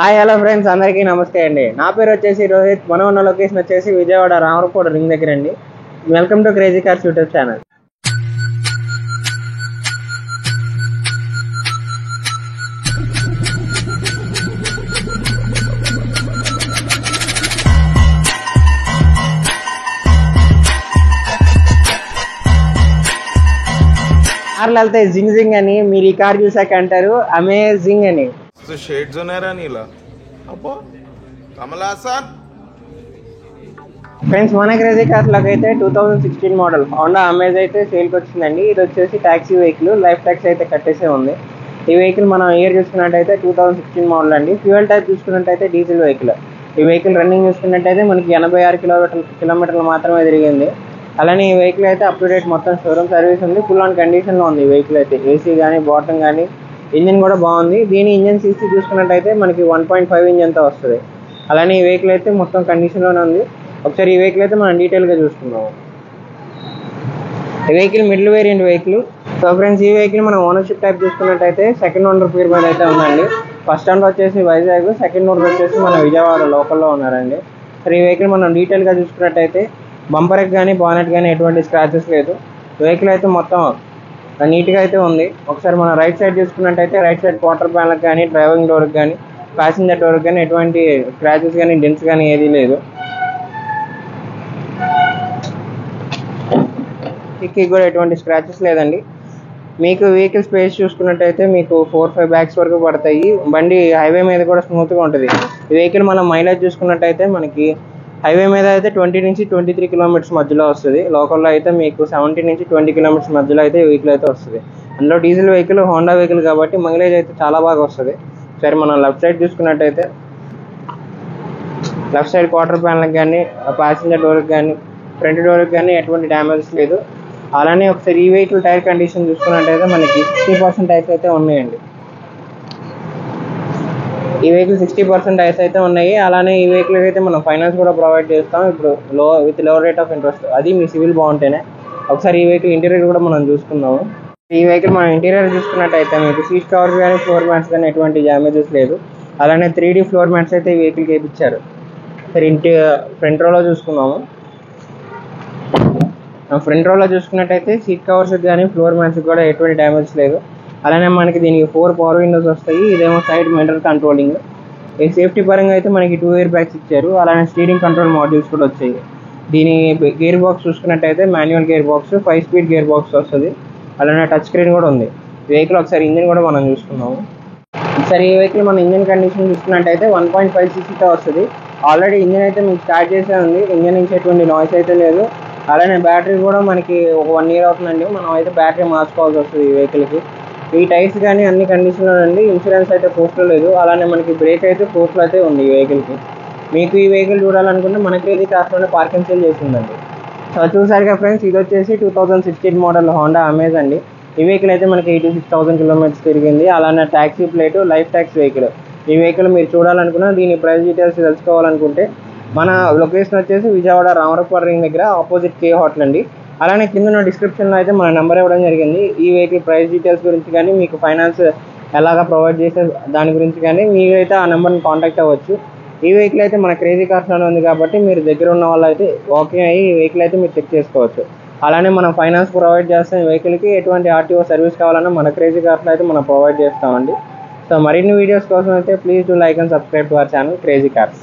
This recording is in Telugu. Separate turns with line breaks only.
హాయ్ హలో ఫ్రెండ్స్, అందరికీ నమస్తే అండి. నా పేరు వచ్చేసి రోహిత్. మనం ఉన్న లొకేషన్ వచ్చేసి విజయవాడ రామరకోట రింగ్ దగ్గర అండి. Welcome to crazy cars YouTube channel. కార్లు వెళ్తే జింగ్ జింగ్ అని మీరు ఈ కార్ చూసాక అంటారు అమేజింగ్ అని.
షేడ్స్ ఉన్నారా నీలా అబ్బో కమలాసన్.
ఫ్రెండ్స్, మన క్రేజీ కార్స్ లోకి అయితే 2016 మోడల్ హోండా అమేజ్ అయితే సేల్కి వచ్చిందండి. ఇది వచ్చేసి ట్యాక్సీ వెహికల్, లైఫ్ ట్యాక్స్ అయితే కట్టేసే ఉంది. ఈ వెహికల్ మనం ఇయర్ చూసుకున్నట్టయితే 2016 మోడల్ అండి. ఫ్యూయల్ టైప్ చూసుకున్నట్టయితే డీజిల్ వెహికల్. ఈ వెహికల్ రన్నింగ్ చూసుకున్నట్టయితే మనకి 86 కిలోమీటర్లు మాత్రమే తిరిగింది. అలానే ఈ వెహికల్ అయితే అప్ టు డేట్ మొత్తం షోరూమ్ సర్వీస్ ఉంది. ఫుల్ ఆన్ కండిషన్లో ఉంది ఈ వెహికల్ అయితే. ఏసీ కానీ బాటమ్ కానీ ఇంజిన్ కూడా బాగుంది. దీని ఇంజిన్ సీసీ చూసుకున్నట్టయితే మనకి 1.5 ఇంజిన్తో వస్తుంది. అలానే ఈ వెహికల్ అయితే మొత్తం కండిషన్లోనే ఉంది. ఒకసారి ఈ వెహికల్ అయితే మనం డీటెయిల్గా చూసుకుందాము. ఈ vehicle middle variant vehicle. So friends, ఈ వెహికల్ మనం ఓనర్షిప్ టైప్ చూసుకున్నట్టయితే సెకండ్ ఓనర్ పేరు మీద అయితే ఉందండి. ఫస్ట్ ఓనర్ వచ్చేసి వైజాగ్, సెకండ్ ఓనర్ వచ్చేసి మన విజయవాడ లోకల్లో ఉన్నారండి. సరే, ఈ వెహికల్ మనం డీటెయిల్గా చూసుకున్నట్టయితే బంపర్కి కానీ బానెట్ కానీ ఎటువంటి స్క్రాచెస్ లేదు. వెహికల్ అయితే మొత్తం నీట్గా అయితే ఉంది. ఒకసారి మనం రైట్ సైడ్ చూసుకున్నట్టయితే రైట్ సైడ్ క్వార్టర్ ప్యానల్కి కానీ డ్రైవింగ్ డోర్కి కానీ ప్యాసింజర్ డోర్కి కానీ ఎటువంటి స్క్రాచెస్ కానీ డెంట్స్ కానీ ఏదీ లేదు. కిక్కి కూడా ఎటువంటి స్క్రాచెస్ లేదండి. మీకు వెహికల్ స్పేస్ చూసుకున్నట్టయితే మీకు 4-5 బ్యాగ్స్ వరకు పడతాయి. బండి హైవే మీద కూడా స్మూత్గా ఉంటుంది. ఈ వెహికల్ మనం మైలేజ్ చూసుకున్నట్టయితే మనకి హైవే మీద అయితే 20 నుంచి 23 కిలోమీటర్స్ మధ్యలో వస్తుంది. లోకల్లో అయితే మీకు 17 నుంచి 20 కిలోమీటర్స్ మధ్యలో అయితే వెహికల్ అయితే వస్తుంది. అందులో డీజిల్ వెహికల్, హోండా వెహికల్ కాబట్టి మైలేజ్ అయితే చాలా బాగా వస్తుంది. సరే, మనం లెఫ్ట్ సైడ్ చూసుకున్నట్టయితే లెఫ్ట్ సైడ్ క్వార్టర్ ప్యానల్కి కానీ ప్యాసింజర్ డోర్కి కానీ ఫ్రంట్ డోర్కి కానీ ఎటువంటి డ్యామేజెస్ లేదు. అలానే ఒకసారి ఈ వెహికల్ టైర్ కండిషన్ చూసుకున్నట్టయితే మనకి 60% టైర్స్ అయితే ఉన్నాయండి. ఈ వెహికల్ 60% టైర్స్ అయితే ఉన్నాయి. అలానే ఈ వెహికల్ అయితే మనం ఫైనాన్స్ కూడా ప్రొవైడ్ చేస్తాం ఇప్పుడు విత్ లో రేట్ ఆఫ్ ఇంట్రెస్ట్. అది మీ సివిల్ బాగుంటేనే. ఒకసారి ఈ వెహికల్ ఇంటీరియర్ కూడా మనం చూసుకుందాము. ఈ వెహికల్ మనం ఇంటీరియర్ చూసుకున్నట్టయితే మీకు సీట్ కవర్స్ కానీ ఫ్లోర్ మ్యాట్స్ కానీ ఎటువంటి డ్యామేజెస్ లేదు. అలానే 3D ఫ్లోర్ మ్యాట్స్ అయితే ఈ వెహికల్కి వేయించారు. సరే, ఫ్రంట్ రోలో చూసుకుందాము. ఫ్రంట్ రోలో చూసుకున్నట్టయితే సీట్ కవర్స్ కానీ ఫ్లోర్ మ్యాట్స్ కూడా ఎటువంటి డ్యామేజ్ లేదు. అలానే మనకి దీనికి 4 పవర్ విండోస్ వస్తాయి. ఇదేమో సైడ్ మిర్రర్ కంట్రోలింగ్. ఈ సేఫ్టీ పరంగా అయితే మనకి 2 ఎయిర్ బ్యాగ్స్ ఇచ్చారు. అలానే స్టీరింగ్ కంట్రోల్ మాడ్యూల్స్ కూడా వచ్చాయి. దీని గేర్ బాక్స్ చూసుకున్నట్టయితే manual gear box, 5 speed gear box వస్తుంది. అలానే టచ్ స్క్రీన్ కూడా ఉంది. వెహికల్ ఒకసారి ఇంజిన్ కూడా మనం చూసుకున్నాము. ఒకసారి ఈ వెహికల్ మన ఇంజిన్ కండిషన్ చూసుకున్నట్టయితే 1.5 cc వస్తుంది. ఆల్రెడీ ఇంజిన్ అయితే మీకు స్టార్ట్ చేసే ఉంది. ఇంజిన్ నుంచి ఎటువంటి నాయిస్ అయితే లేదు. అలానే బ్యాటరీ కూడా మనకి ఒక 1 year అవుతుందండి. మనం అయితే బ్యాటరీ మార్చుకోవాల్సి వస్తుంది ఈ వెహికల్కి. ఈ టైర్స్ కానీ అన్ని కండిషన్లో అండి. ఇన్సూరెన్స్ అయితే పోస్ట్లో లేదు. అలానే మనకి బ్రేక్ అయితే పోస్ట్లో అయితే ఉంది ఈ వెహికల్కి. మీకు ఈ వెహికల్ చూడాలనుకుంటే మన క్రేజీ కార్స్లోనే పార్కింగ్ సేల్ చేసిందండి. సో చూసారుగా ఫ్రెండ్స్, ఇది వచ్చేసి 2016 మోడల్ హోండా అమేజ్ అండి. ఈ వెహికల్ అయితే మనకి 86,000 కిలోమీటర్స్ తిరిగింది. అలానే taxi plate, life tax vehicle. ఈ వెహికల్ మీరు చూడాలనుకున్నా, దీని ప్రైస్ డీటెయిల్స్ తెలుసుకోవాలనుకుంటే మన లొకేషన్ వచ్చేసి విజయవాడ రామరకోట రింగ్ దగ్గర ఆపోజిట్ కే హోటల్ అండి. అలానే కింద డిస్క్రిప్షన్లో అయితే మన నెంబర్ ఇవ్వడం జరిగింది. ఈ వెహికల్ ప్రైస్ డీటెయిల్స్ గురించి కానీ మీకు ఫైనాన్స్ ఎలాగా ప్రొవైడ్ చేసే దాని గురించి కానీ మీరైతే ఆ నెంబర్ని కాంటాక్ట్ అవ్వచ్చు. ఈ వెహికల్ అయితే మన క్రేజీ కార్స్లోనే ఉంది కాబట్టి మీరు దగ్గర ఉన్న వాళ్ళు అయితే ఓకే అయ్యి ఈ వెహికల్ అయితే మీరు చెక్ చేసుకోవచ్చు. అలానే మనం ఫైనాన్స్ ప్రొవైడ్ చేస్తాం. ఈ వెహికల్కి ఎటువంటి ఆర్టీఓ సర్వీస్ కావాలన్నా మన క్రేజీ కార్స్లో అయితే మనం ప్రొవైడ్ చేస్తామండి. సో మరిన్ని వీడియోస్ కోసం అయితే please do like and subscribe to our channel crazy cars.